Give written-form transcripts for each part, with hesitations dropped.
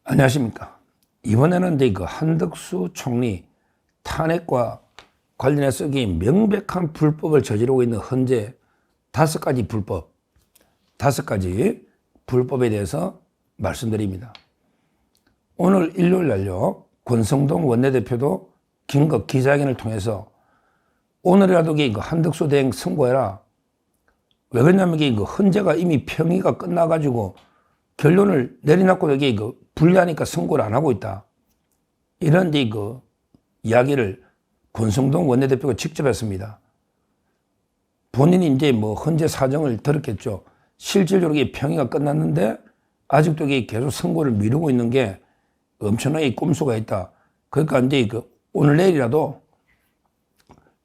안녕하십니까. 이번에는 이제 그 한덕수 총리 탄핵과 관련해서 명백한 불법을 저지르고 있는 현재 5가지 불법에 대해서 말씀드립니다. 오늘 일요일 날요, 권성동 원내대표도 긴급 기자회견을 통해서 오늘이라도 그 한덕수 대행 선고해라. 왜 그러냐면 그 헌재가 이미 평의가 끝나가지고 결론을 내려놓고 여기 불리하니까 선고를 안 하고 있다. 이런 그 이야기를 권성동 원내대표가 직접 했습니다. 본인이 이제 헌재 사정을 들었겠죠. 실질적으로 평의가 끝났는데 아직도 계속 선고를 미루고 있는 게 엄청나게 꼼수가 있다. 그러니까 이제 오늘 내일이라도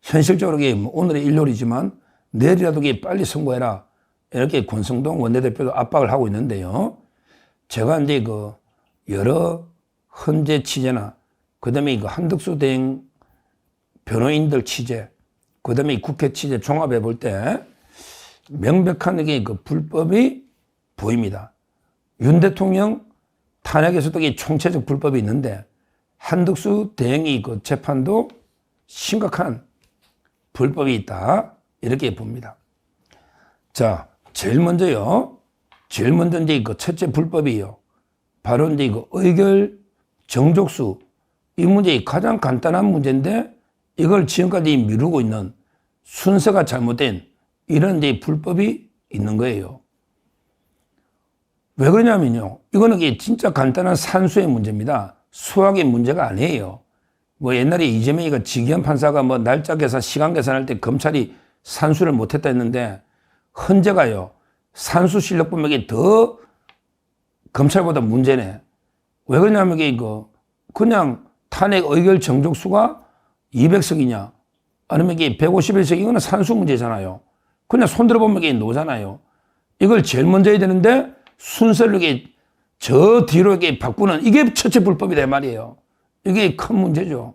현실적으로 오늘이 일요일이지만 내일이라도 빨리 선고해라. 이렇게 권성동 원내대표도 압박을 하고 있는데요. 제가 이제 여러 헌재 취재나 그다음에 한덕수 대행 변호인들 취재, 그다음에 국회 취재 종합해 볼 때 명백한 불법이 보입니다. 윤 대통령 탄핵에서도 총체적 불법이 있는데 한덕수 대행이 재판도 심각한 불법이 있다. 이렇게 봅니다. 자, 제일 먼저 이제 첫째 불법이요. 바로 이제 의결 정족수. 이 문제 가장 간단한 문제인데 이걸 지금까지 미루고 있는 순서가 잘못된 이런 이제 불법이 있는 거예요. 왜 그러냐면요. 이거는 진짜 간단한 산수의 문제입니다. 수학의 문제가 아니에요. 옛날에 이재명이가 지기현 판사가 날짜 계산, 시간 계산할 때 검찰이 산수를 못했다 했는데 헌재가요. 산수 실력 보면 더 검찰보다 문제네. 왜 그러냐면 그냥 탄핵 의결 정족수가 200석이냐 아니면 151석 이거는 산수 문제잖아요. 그냥 손들어 보면 노잖아요. 이걸 제일 먼저 해야 되는데 순서를 저 뒤로 바꾸는 이게 첫째 불법이다 말이에요. 이게 큰 문제죠.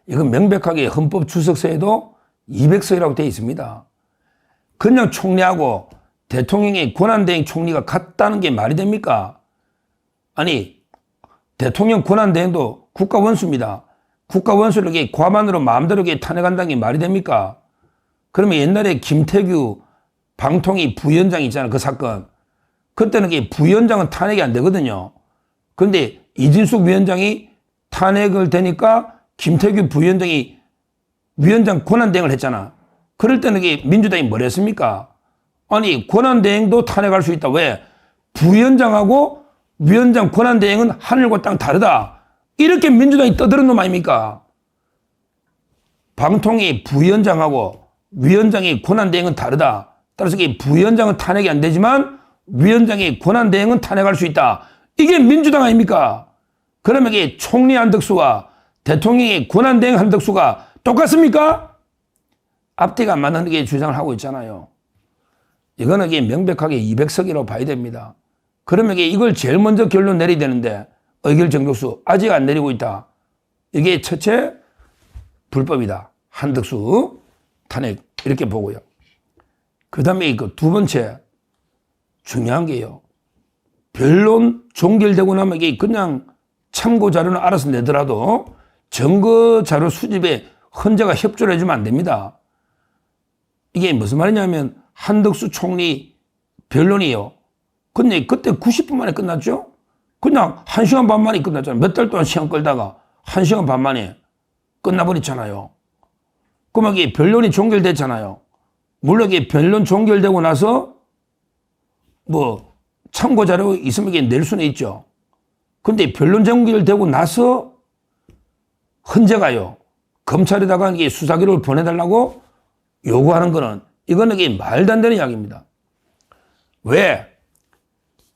이건 명백하게 헌법 주석서에도 200석이라고 되어 있습니다. 그냥 총리하고 대통령의 권한대행 총리가 같다는 게 말이 됩니까? 아니, 대통령 권한대행도 국가원수입니다. 국가원수를 과반으로 마음대로 탄핵한다는 게 말이 됩니까? 그러면 옛날에 김태규 방통위 부위원장 있잖아요. 그 사건. 그때는 부위원장은 탄핵이 안 되거든요. 그런데 이진숙 위원장이 탄핵을 되니까 김태규 부위원장이 위원장 권한대행을 했잖아. 그럴 때는 민주당이 뭘 했습니까? 아니, 권한대행도 탄핵할 수 있다. 왜? 부위원장하고 위원장 권한대행은 하늘과 땅 다르다. 이렇게 민주당이 떠드는 놈 아닙니까? 방통위 부위원장하고 위원장의 권한대행은 다르다. 따라서 부위원장은 탄핵이 안 되지만 위원장의 권한대행은 탄핵할 수 있다. 이게 민주당 아닙니까? 그러면 총리 한덕수와 대통령의 권한대행 한덕수가 똑같습니까? 앞뒤가 안 맞는 게 주장을 하고 있잖아요. 이거는 명백하게 200석이라고 봐야 됩니다. 그러면 이걸 제일 먼저 결론 내려야 되는데 의결 정족수 아직 안 내리고 있다. 이게 첫째 불법이다. 한덕수 탄핵 이렇게 보고요. 그 다음에 두 번째 중요한 게요. 변론 종결되고 나면 그냥 참고 자료는 알아서 내더라도 증거 자료 수집에 헌재가 협조를 해주면 안 됩니다. 이게 무슨 말이냐면 한덕수 총리 변론이요. 근데 그때 90분 만에 끝났죠? 그냥 1시간 반 만에 끝났잖아요. 몇 달 동안 시간 끌다가 1시간 반 만에 끝나버렸잖아요. 그러면 이게 변론이 종결됐잖아요. 물론 이게 변론 종결되고 나서 참고 자료 있으면 낼 수는 있죠. 근데 변론 종결되고 나서 헌재가요. 검찰에다가 수사 기록을 보내달라고 요구하는 거는 이거는 말도 안 되는 이야기입니다. 왜?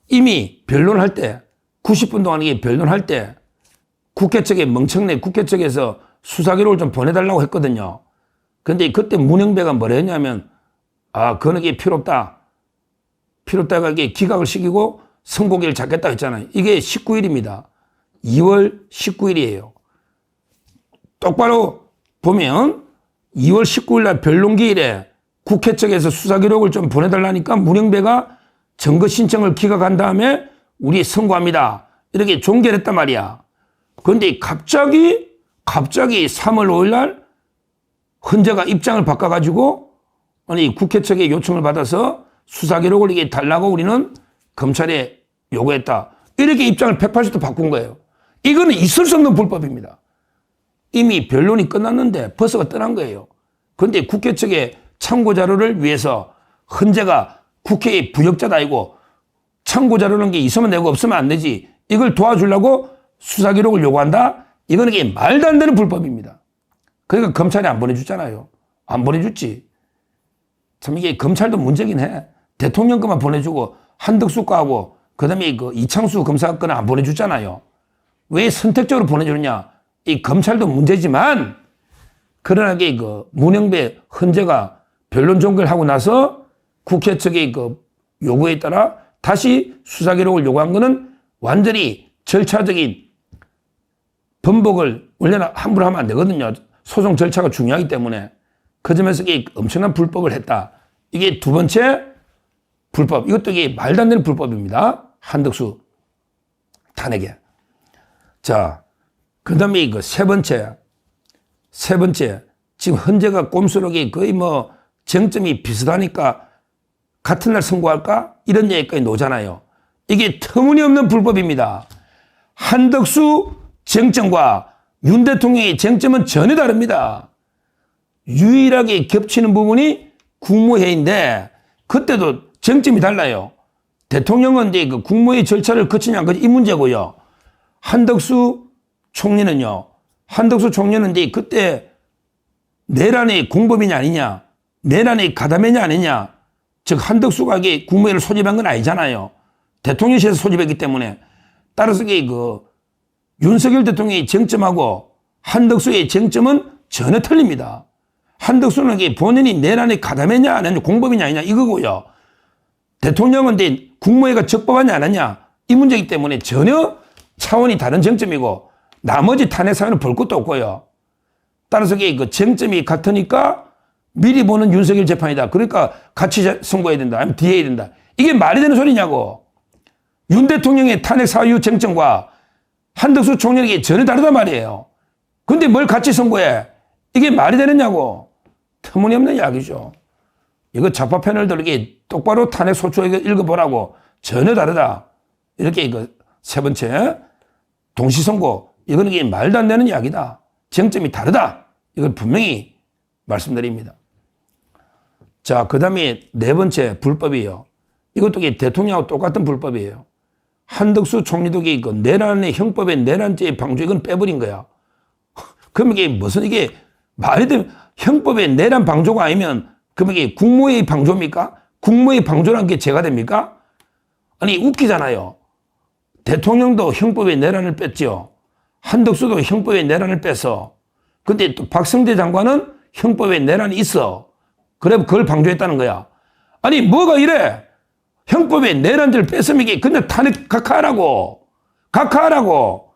이미 변론할 때 90분 동안 변론할 때 국회 측에 멍청내 국회 측에서 수사 기록을 좀 보내달라고 했거든요. 근데 그때 문영배가 뭐라 했냐면 그거는 필요 없다. 필요 없다가 기각을 시키고 선고기를 잡겠다 했잖아요. 이게 19일입니다. 2월 19일이에요. 똑바로 보면 2월 19일 날 변론기일에 국회 측에서 수사 기록을 좀 보내달라니까 문영배가 증거 신청을 기각한 다음에 우리 선고합니다. 이렇게 종결 했단 말이야. 그런데 갑자기 3월 5일 날 헌재가 입장을 바꿔가지고 아니 국회 측의 요청을 받아서 수사 기록을 이게 달라고 우리는 검찰에 요구했다. 이렇게 입장을 180도 바꾼 거예요. 이거는 있을 수 없는 불법입니다. 이미 변론이 끝났는데 벌써가 떠난 거예요. 그런데 국회 측의 참고 자료를 위해서 헌재가 국회의 부역자도 아니고 참고 자료라는 게 있으면 되고 없으면 안 되지. 이걸 도와주려고 수사 기록을 요구한다? 이거는 이게 말도 안 되는 불법입니다. 그러니까 검찰이 안 보내주잖아요. 안 보내줬지. 참 이게 검찰도 문제긴 해. 대통령 것만 보내주고 한덕수 거하고 그다음에 그 이창수 검사 거는 안 보내주잖아요. 왜 선택적으로 보내주느냐? 이 검찰도 문제지만 그러나 그 문영배 헌재가 변론 종결하고 나서 국회 측의 그 요구에 따라 다시 수사 기록을 요구한 거는 완전히 절차적인 번복을 원래는 함부로 하면 안 되거든요. 소송 절차가 중요하기 때문에 그 점에서 이게 엄청난 불법을 했다. 이게 두 번째 불법. 이것도 이게 말도 안 되는 불법입니다. 한덕수 탄핵에. 자, 그 다음에 그 세 번째. 지금 헌재가 꼼수록이 거의 뭐 쟁점이 비슷하니까 같은 날 선고할까? 이런 얘기까지 나오잖아요. 이게 터무니없는 불법입니다. 한덕수 쟁점과 윤 대통령의 쟁점은 전혀 다릅니다. 유일하게 겹치는 부분이 국무회의인데 그때도 쟁점이 달라요. 대통령은 이제 그 국무회의 절차를 거치냐 안 거치냐 이 문제고요. 한덕수 총리는요. 한덕수 총리는 이제 그때 내란의 공범이냐 아니냐, 내란의 가담이냐 아니냐, 즉 한덕수가 이게 국무회의를 소집한 건 아니잖아요. 대통령실에서 소집했기 때문에 따라서 그 윤석열 대통령의 쟁점하고 한덕수의 쟁점은 전혀 틀립니다. 한덕수는 이게 본인이 내란의 가담이냐 아니냐, 공범이냐 아니냐 이거고요. 대통령은 이제 국무회의가 적법하냐 안 하냐 이 문제이기 때문에 전혀 차원이 다른 쟁점이고 나머지 탄핵 사유는 볼 것도 없고요. 따라서 그 쟁점이 같으니까 미리 보는 윤석열 재판이다. 그러니까 같이 선고해야 된다. 아니면 뒤에 해야 된다. 이게 말이 되는 소리냐고. 윤 대통령의 탄핵 사유 쟁점과 한덕수 총리에게 전혀 다르단 말이에요. 근데 뭘 같이 선고해? 이게 말이 되느냐고. 터무니없는 이야기죠. 이거 좌파 패널들 이게 똑바로 탄핵 소추 읽어보라고. 전혀 다르다. 이렇게 세 번째 동시 선고. 이거는 이게 말도 안 되는 이야기다. 쟁점이 다르다. 이걸 분명히 말씀드립니다. 자, 그 다음에 네 번째 불법이에요. 이것도 대통령하고 똑같은 불법이에요. 한덕수 총리도 그 내란의 형법의 내란죄의 방조 이건 빼버린 거야. 그럼 이게 무슨 이게 말이 되면 형법의 내란 방조가 아니면 그럼 이게 국무회의 방조입니까? 국무회의 방조라는 게 죄가 됩니까? 아니 웃기잖아요. 대통령도 형법의 내란을 뺐죠. 한덕수도 형법의 내란을 뺐어. 근데 또 박성대 장관은 형법의 내란이 있어. 그래 그걸 방조했다는 거야. 아니 뭐가 이래? 형법의 내란죄를 뺐으면 이게 근데 탄핵 각하하라고. 각하하라고.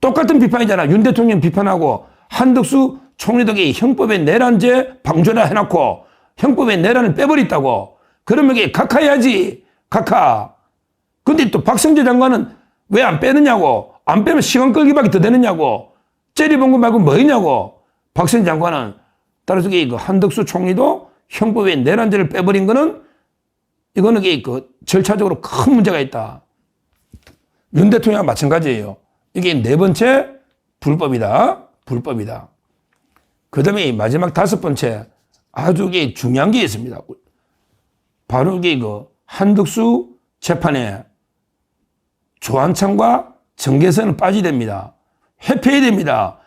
똑같은 비판이잖아. 윤 대통령 비판하고 한덕수 총리도 형법의 내란죄 방조나 해놓고 형법의 내란을 빼버렸다고. 그러면 이게 각하해야지. 각하. 근데 또 박성재 장관은 왜 안 빼느냐고. 안 빼면 시간 끌기밖에 더 되느냐고. 째려본 거 말고 뭐이냐고. 박성재 장관은 따라서 그 한덕수 총리도 형법의 내란죄를 빼버린 거는 이거는 그 절차적으로 큰 문제가 있다. 윤 대통령과 마찬가지예요. 이게 네 번째 불법이다. 불법이다. 그 다음에 마지막 다섯 번째 아주 중요한 게 있습니다. 바로 이게 한덕수 재판에 조한창과 정계선은 빠지게 됩니다. 회피해야 됩니다.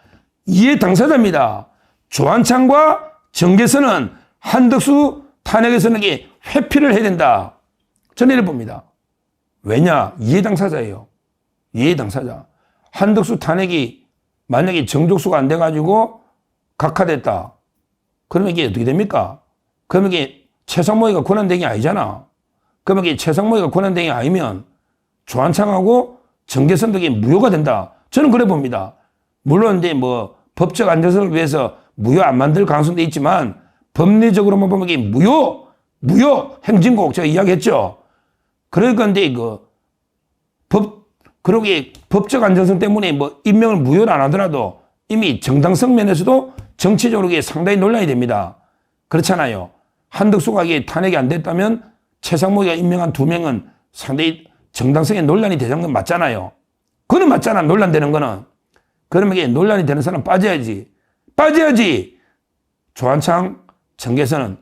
이해 당사자입니다. 조한창과 정계선은 한덕수 탄핵에서는 회피를 해야 된다. 저는 이래 봅니다. 왜냐? 이해 당사자예요. 이해 당사자. 한덕수 탄핵이 만약에 정족수가 안 돼가지고 각하됐다. 그러면 이게 어떻게 됩니까? 그러면 이게 최상목이가 권한대행이 아니잖아. 그러면 이게 최상목이가 권한대행이 아니면 조한창하고 정계선도 무효가 된다. 저는 그래 봅니다. 물론 이제 뭐 법적 안전성을 위해서 무효 안 만들 가능성도 있지만 법리적으로만 보면 이게 무효 행진곡 제가 이야기했죠. 그러니까 이제 그러기에 법적 안정성 때문에 뭐 임명을 무효를 안 하더라도 이미 정당성 면에서도 정치적으로 상당히 논란이 됩니다. 그렇잖아요. 한덕수가 이게 탄핵이 안 됐다면 최상목이가 임명한 2명은 상당히 정당성에 논란이 되는 건 맞잖아요. 그건 맞잖아. 논란되는 거는. 그러면 이게 논란이 되는 사람 빠져야지. 빠져야지. 조한창, 정계선은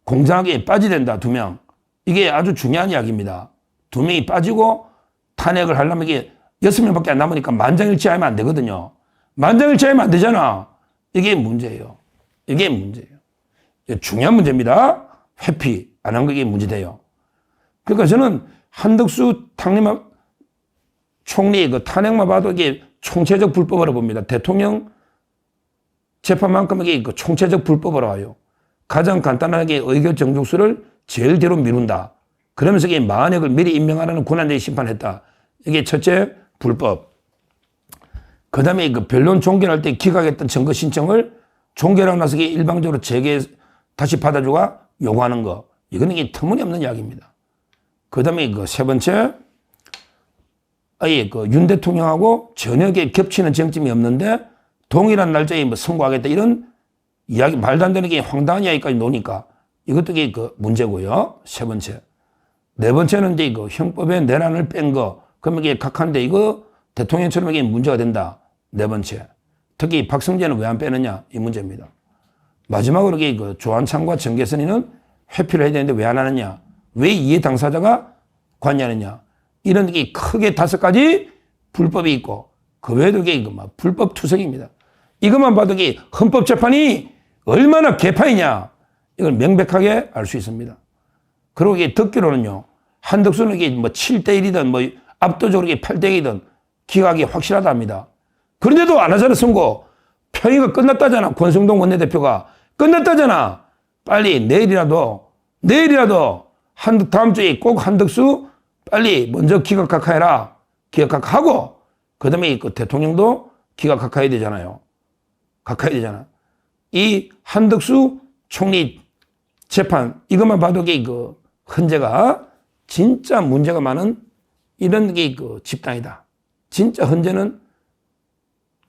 공정하게 빠져야 된다. 2명. 이게 아주 중요한 이야기입니다. 2명이 빠지고 탄핵을 하려면 이게 6명밖에 안 남으니까 만장일치하면 안 되거든요. 만장일치하면 안 되잖아. 이게 문제예요. 이게 문제예요. 중요한 문제입니다. 회피 안 한 게 문제돼요. 그러니까 저는 한덕수 총리 그 탄핵만 봐도 이게 총체적 불법으로 봅니다. 대통령 재판만큼 이게 그 총체적 불법으로 와요. 가장 간단하게 의결 정족수를 제일 뒤로 미룬다. 그러면서 이게 만약을 미리 임명하라는 권한쟁의 심판했다. 이게 첫째 불법. 그 다음에 그 변론 종결할 때 기각했던 증거 신청을 종결하고 나서 일방적으로 다시 받아주가 요구하는 거. 이거는 이게 터무니없는 이야기입니다. 그 다음에 그 세 번째, 아예 그 윤 대통령하고 전혀 겹치는 쟁점이 없는데 동일한 날짜에 뭐 선고하겠다 이런 이야기, 말도 안 되는 게 황당한 이야기까지 노니까 이것도 그 문제고요. 세 번째. 네 번째는 이제 그 형법에 내란을 뺀 거. 그러면 이게 각한데 이거 대통령처럼 이게 문제가 된다. 네 번째. 특히 박성재는 왜 안 빼느냐 이 문제입니다. 마지막으로 그 조한창과 정계선이는 회피를 해야 되는데 왜 안 하느냐. 왜 이해 당사자가 관여하느냐. 이런 게 크게 5가지 불법이 있고 그 외에도 이게 불법 투성입니다. 이것만 봐도 헌법재판이 얼마나 개판이냐 이걸 명백하게 알 수 있습니다. 그리고 이게 듣기로는요. 한덕수는 이게 뭐 7대1이든 뭐 압도적으로 8대1이든 기각이 확실하답니다. 그런데도 안 하잖아 선고. 평의가 끝났다잖아. 권성동 원내대표가 끝났다잖아. 빨리 내일이라도 다음 주에 꼭 한덕수 빨리 먼저 기각 각하해라. 기각 각하하고 그 다음에 그 대통령도 기각 각하해야 되잖아요. 각하해야 되잖아. 이 한덕수 총리 재판 이것만 봐도 그 헌재가 진짜 문제가 많은 이런 게 그 집단이다. 진짜 헌재는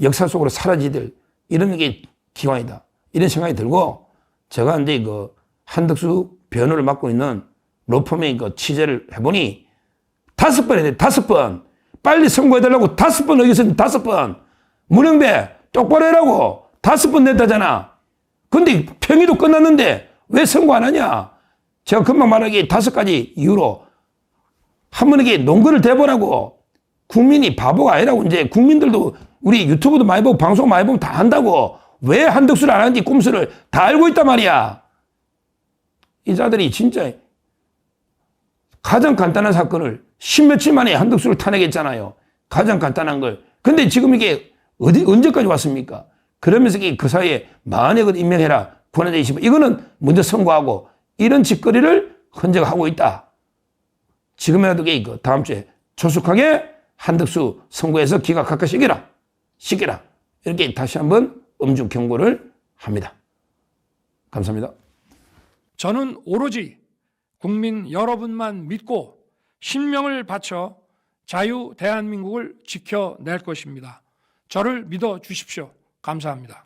역사 속으로 사라지들 이런 게 기관이다. 이런 생각이 들고 제가 이제 그 한덕수 변호를 맡고 있는 로펌의 그 취재를 해보니 5번 해야 돼. 5번. 빨리 선고해달라고 5번 의견서는 5번. 문영배 똑바로 해라고 5번 냈다잖아. 근데 평의도 끝났는데 왜 선고 안 하냐. 제가 금방 말하기 5가지 이유로 한 번에 논거를 대보라고. 국민이 바보가 아니라고. 이제 국민들도 우리 유튜브도 많이 보고 방송 많이 보면 다 안다고. 왜 한덕수를 안 하는지 꼼수를 다 알고 있단 말이야. 이 자들이 진짜 가장 간단한 사건을 10며칠 만에 한덕수를 탄핵했잖아요. 가장 간단한 걸. 근데 지금 이게 언제까지 왔습니까? 그러면서 그 사이에 만약을 임명해라. 권한쟁의 심판. 이거는 먼저 선고하고 이런 짓거리를 헌재가 하고 있다. 지금이라도 그 다음 주에 조속하게 한덕수 선고해서 기각 각하시키라. 이렇게 다시 한번 엄중 경고를 합니다. 감사합니다. 저는 오로지 국민 여러분만 믿고 신명을 바쳐 자유 대한민국을 지켜낼 것입니다. 저를 믿어 주십시오. 감사합니다.